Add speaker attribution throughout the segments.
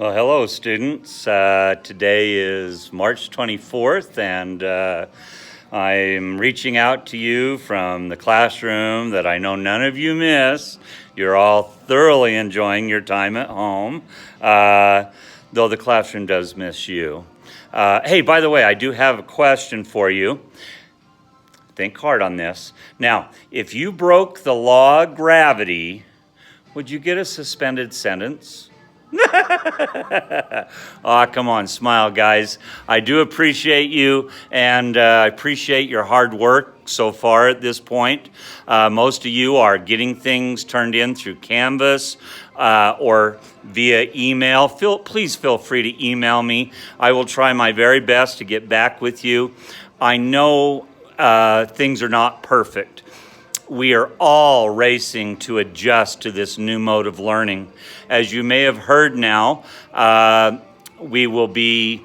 Speaker 1: Well, hello, students. Today is March 24th, and I'm reaching out to you from the classroom that I know none of you miss. You're all thoroughly enjoying your time at home, though the classroom does miss you. Hey, by the way, I do have a question for you. Think hard on this. Now, if you broke the law of gravity, would you get a suspended sentence? Aw, come on, smile, guys. I do appreciate you, and I appreciate your hard work so far at this point. Most of you are getting things turned in through Canvas or via email. Please feel free to email me. I will try my very best to get back with you. I know things are not perfect. We are all racing to adjust to this new mode of learning. As you may have heard now, we will be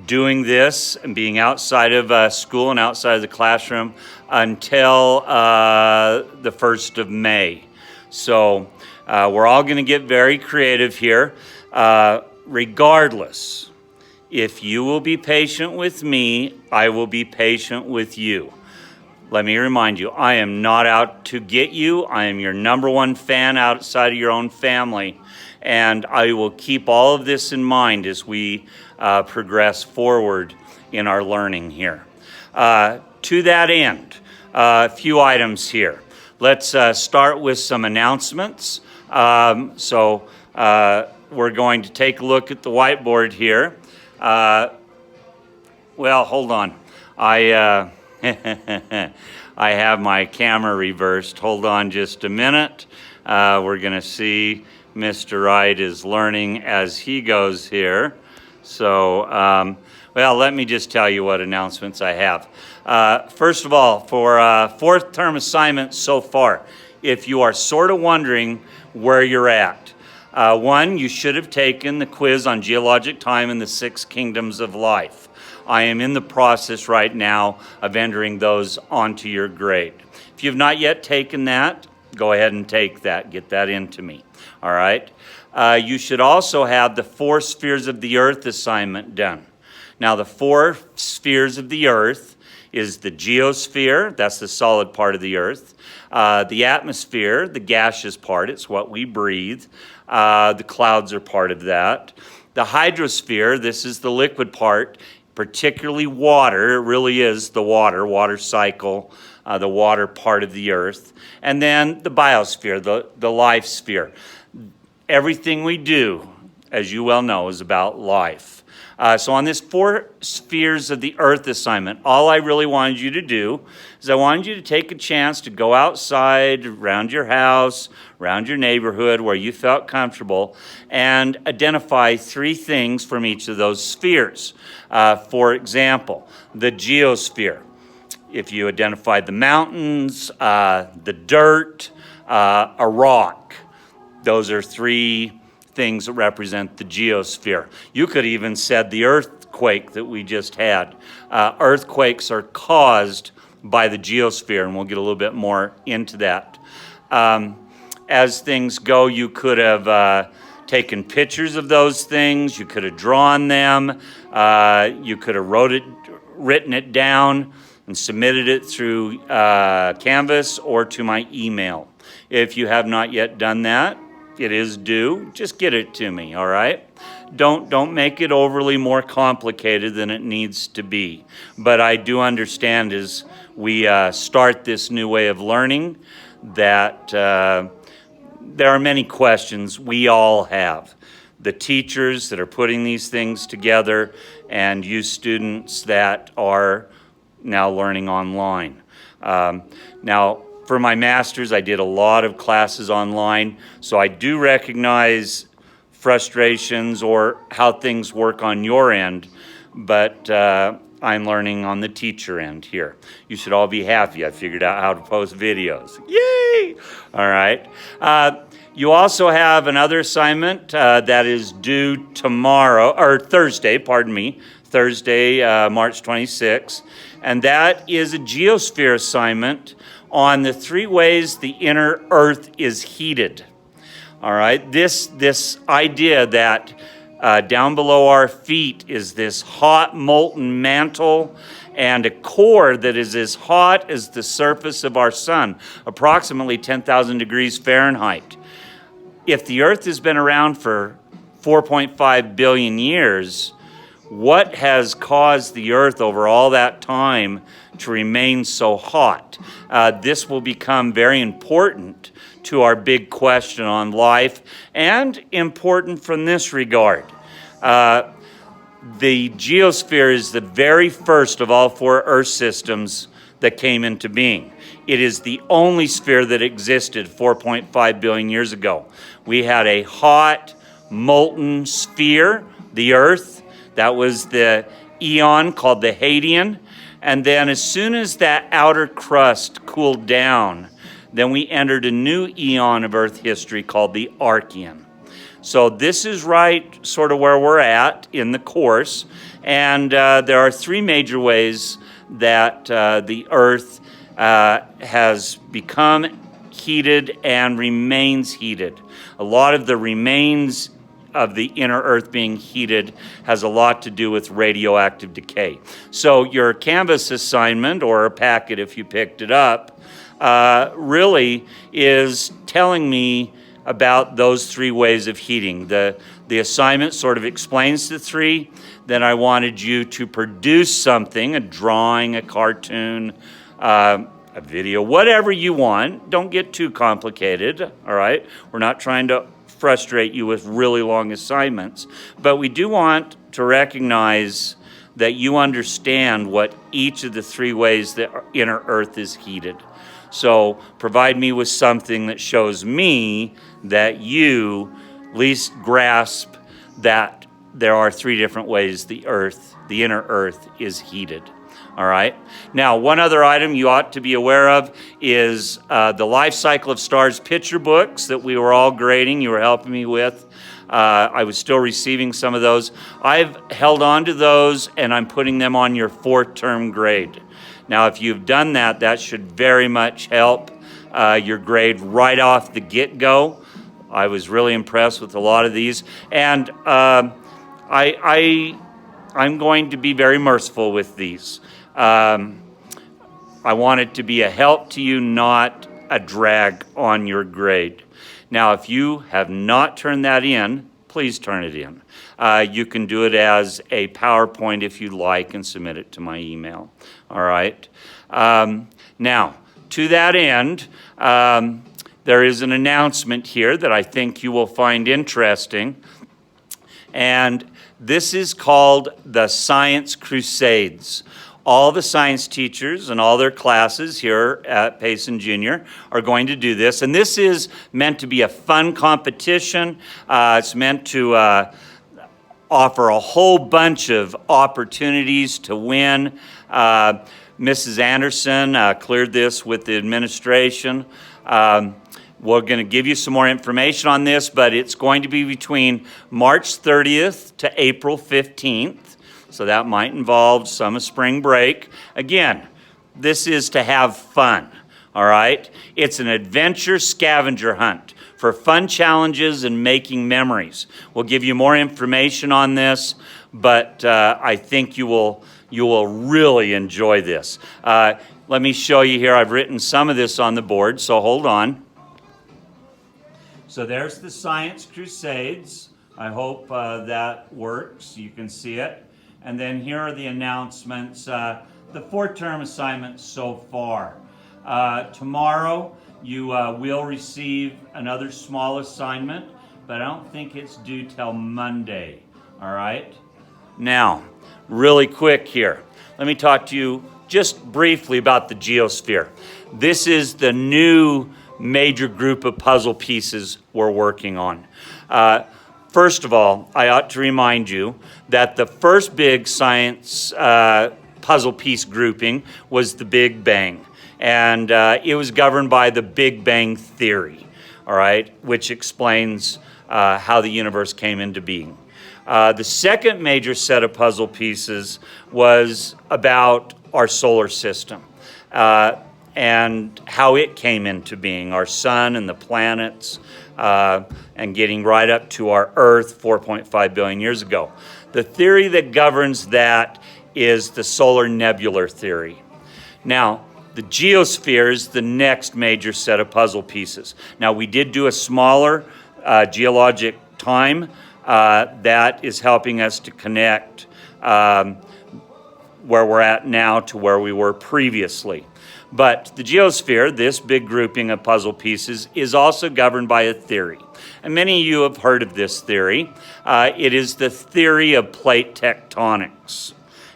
Speaker 1: doing this and being outside of school and outside of the classroom until the 1st of May. So we're all going to get very creative here. Regardless, if you will be patient with me, I will be patient with you. Let me remind you, I am not out to get you. I am your #1 fan outside of your own family. And I will keep all of this in mind as we progress forward in our learning here. To that end, a few items here. Let's start with some announcements. We're going to take a look at the whiteboard here. Well, hold on. I have my camera reversed. Hold on just a minute. We're going to see Mr. Wright is learning as he goes here. So, well, let me just tell you what announcements I have. First of all, for fourth term assignments so far, if you are sort of wondering where you're at, one, you should have taken the quiz on geologic time and the 6 kingdoms of life. I am in the process right now of entering those onto your grade. If you've not yet taken that, go ahead and take that. Get that into me. All right? You should also have the 4 spheres of the earth assignment done. Now, the 4 spheres of the earth is the geosphere. That's the solid part of the earth. The atmosphere, the gaseous part. It's what we breathe. The clouds are part of that. The hydrosphere, this is the liquid part, particularly water. It really is the water cycle, the water part of the earth. And then the biosphere, the life sphere. Everything we do, as you well know, is about life. So on this 4 spheres of the earth assignment, all I really wanted you to do is I wanted you to take a chance to go outside, around your house, around your neighborhood where you felt comfortable, and identify 3 things from each of those spheres. For example, the geosphere. If you identify the mountains, the dirt, a rock, those are 3 things that represent the geosphere. You could even said the earthquake that we just had. Earthquakes are caused by the geosphere, and we'll get a little bit more into that. As things go, you could have taken pictures of those things. You could have drawn them. You could have written it down and submitted it through Canvas or to my email. If you have not yet done that, it is due. Just get it to me, all right? Don't make it overly more complicated than it needs to be. But I do understand as we start this new way of learning that there are many questions we all have. The teachers that are putting these things together and you students that are now learning online. Now, for my master's, I did a lot of classes online, so I do recognize frustrations or how things work on your end, but I'm learning on the teacher end here. You should all be happy. I figured out how to post videos. Yay! All right. You also have another assignment that is due tomorrow, or Thursday, Thursday, March 26th, and that is a geosphere assignment on the 3 ways the inner earth is heated. All right, this idea that Down below our feet is this hot molten mantle and a core that is as hot as the surface of our sun, approximately 10,000 degrees Fahrenheit. If the Earth has been around for 4.5 billion years, what has caused the Earth over all that time to remain so hot? This will become very important to our big question on life, and important from this regard. The geosphere is the very first of all 4 Earth systems that came into being. It is the only sphere that existed 4.5 billion years ago. We had a hot, molten sphere, the Earth. That was the eon called the Hadean. And then as soon as that outer crust cooled down, then we entered a new eon of Earth history called the Archean. So this is right sort of where we're at in the course. And there are 3 major ways that the Earth has become heated and remains heated. A lot of the remains of the inner Earth being heated has a lot to do with radioactive decay. So your Canvas assignment, or a packet if you picked it up, really is telling me about those 3 ways of heating. The assignment sort of explains the 3. Then I wanted you to produce something, a drawing, a cartoon, a video, whatever you want. Don't get too complicated, all right? We're not trying to frustrate you with really long assignments, but we do want to recognize that you understand what each of the 3 ways that inner Earth is heated. So provide me with something that shows me that you at least grasp that there are 3 different ways the inner Earth is heated. All right. Now, one other item you ought to be aware of is the Life Cycle of Stars picture books that we were all grading. You were helping me with. I was still receiving some of those. I've held on to those, and I'm putting them on your 4th-term grade. Now, if you've done that, that should very much help your grade right off the get-go. I was really impressed with a lot of these, and I'm going to be very merciful with these. I want it to be a help to you, not a drag on your grade. Now, if you have not turned that in, please turn it in. You can do it as a PowerPoint if you like and submit it to my email. All right. Now, to that end, there is an announcement here that I think you will find interesting. And this is called the Science Crusades. All the science teachers and all their classes here at Payson Junior are going to do this. And this is meant to be a fun competition. It's meant to offer a whole bunch of opportunities to win. Mrs. Anderson cleared this with the administration. We're going to give you some more information on this, but it's going to be between March 30th to April 15th. So that might involve some spring break. Again, this is to have fun, all right? It's an adventure scavenger hunt for fun challenges and making memories. We'll give you more information on this, but I think you will really enjoy this. Let me show you here. I've written some of this on the board, so hold on. So there's the Science Crusades. I hope that works. You can see it. And then here are the announcements, the 4-term assignments so far. Tomorrow, you will receive another small assignment, but I don't think it's due till Monday, all right? Now, really quick here, let me talk to you just briefly about the geosphere. This is the new major group of puzzle pieces we're working on. First of all, I ought to remind you that the first big science puzzle piece grouping was the Big Bang. And it was governed by the Big Bang theory, all right, which explains how the universe came into being. The second major set of puzzle pieces was about our solar system. and how it came into being, our sun and the planets, and getting right up to our Earth 4.5 billion years ago. The theory that governs that is the solar nebular theory. Now, the geosphere is the next major set of puzzle pieces. Now, we did do a smaller geologic time that is helping us to connect where we're at now to where we were previously. But the geosphere, this big grouping of puzzle pieces, is also governed by a theory. And many of you have heard of this theory. It is the theory of plate tectonics.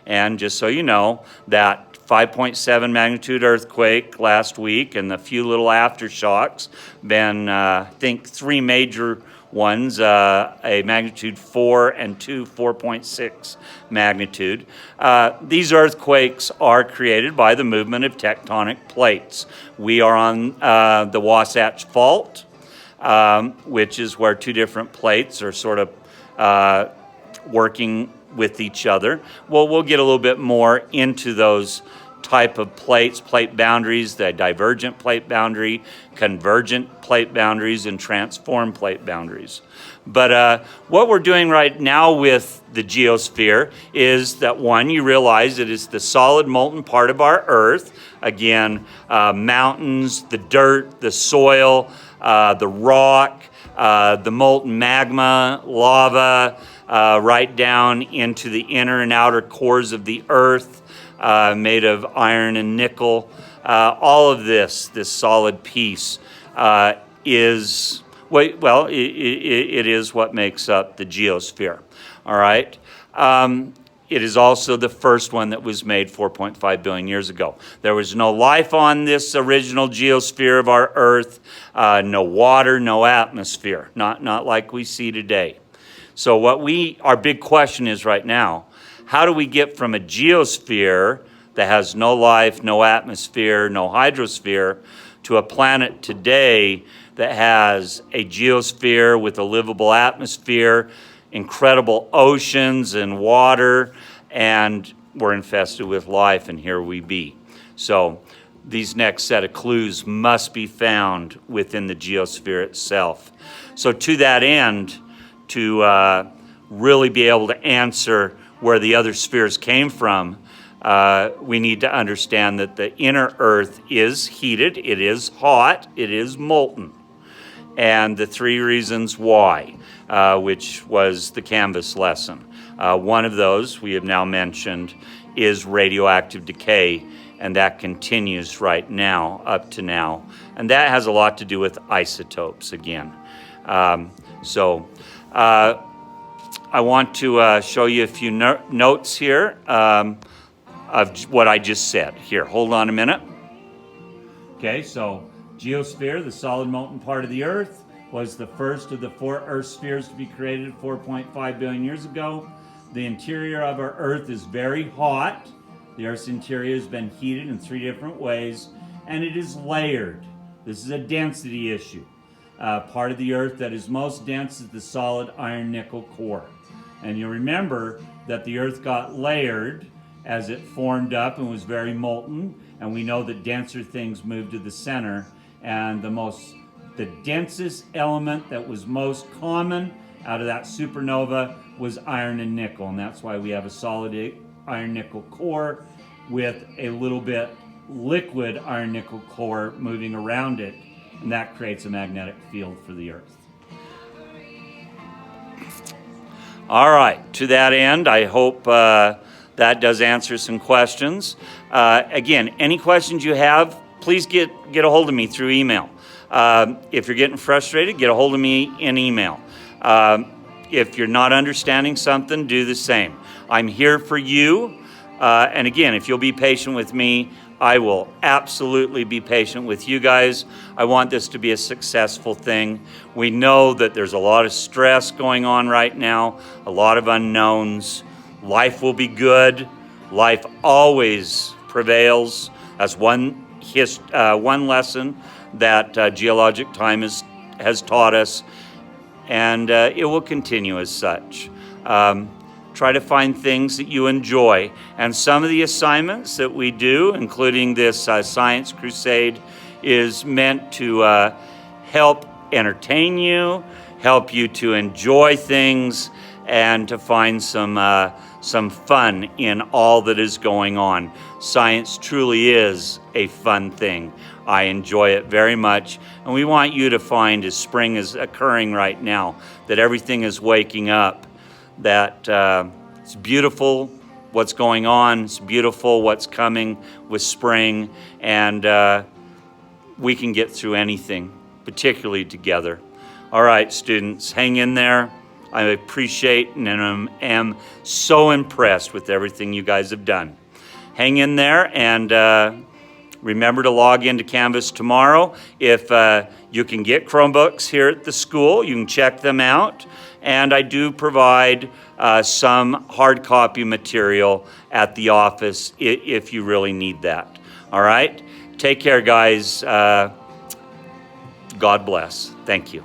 Speaker 1: And just so you know, that 5.7 magnitude earthquake last week and the few little aftershocks, been, I think, 3 major ones, a magnitude 4 and 2 4.6 magnitude. These earthquakes are created by the movement of tectonic plates. We are on the Wasatch Fault, which is where 2 different plates are sort of working with each other. Well, we'll get a little bit more into those type of plates, plate boundaries, the divergent plate boundary, convergent plate boundaries, and transform plate boundaries. But what we're doing right now with the geosphere is that, one, you realize it is the solid molten part of our Earth. Again, mountains, the dirt, the soil, the rock, the molten magma, lava, right down into the inner and outer cores of the Earth, made of iron and nickel. All of this solid piece is, well, it is what makes up the geosphere, all right? It is also the first one that was made 4.5 billion years ago. There was no life on this original geosphere of our Earth, no water, no atmosphere, not like we see today. So our big question is right now, how do we get from a geosphere that has no life, no atmosphere, no hydrosphere, to a planet today that has a geosphere with a livable atmosphere, incredible oceans and water, and we're infested with life, and here we be. So these next set of clues must be found within the geosphere itself. So to that end, to really be able to answer where the other spheres came from, we need to understand that the inner Earth is heated, it is hot, it is molten. And the 3 reasons why, which was the Canvas lesson. One of those we have now mentioned is radioactive decay, and that continues right now, up to now. And that has a lot to do with isotopes again. I want to show you a few notes here of what I just said. Here, hold on a minute. Okay, so geosphere, the solid molten part of the Earth, was the first of the 4 Earth spheres to be created 4.5 billion years ago. The interior of our Earth is very hot. The Earth's interior has been heated in 3 different ways, and it is layered. This is a density issue. Part of the Earth that is most dense is the solid iron-nickel core. And you remember that the Earth got layered as it formed up and was very molten, and we know that denser things moved to the center, and the densest element that was most common out of that supernova was iron and nickel, and that's why we have a solid iron-nickel core with a little bit liquid iron-nickel core moving around it, and that creates a magnetic field for the Earth. All right, to that end, I hope that does answer some questions. Again, any questions you have, please get a hold of me through email. If you're getting frustrated, get a hold of me in email. If you're not understanding something, do the same. I'm here for you. And again, if you'll be patient with me, I will absolutely be patient with you guys. I want this to be a successful thing. We know that there's a lot of stress going on right now, a lot of unknowns. Life will be good. Life always prevails. That's one lesson that geologic time has taught us, and it will continue as such. try to find things that you enjoy. And some of the assignments that we do, including this Science Crusade, is meant to help entertain you, help you to enjoy things, and to find some fun in all that is going on. Science truly is a fun thing. I enjoy it very much, and we want you to find, as spring is occurring right now, that everything is waking up, that it's beautiful what's going on, it's beautiful what's coming with spring, and we can get through anything, particularly together. All right, students, hang in there. I appreciate and am so impressed with everything you guys have done. Hang in there, and remember to log into Canvas tomorrow. If you can get Chromebooks here at the school, you can check them out. And I do provide some hard copy material at the office if you really need that. All right? Take care, guys. God bless. Thank you.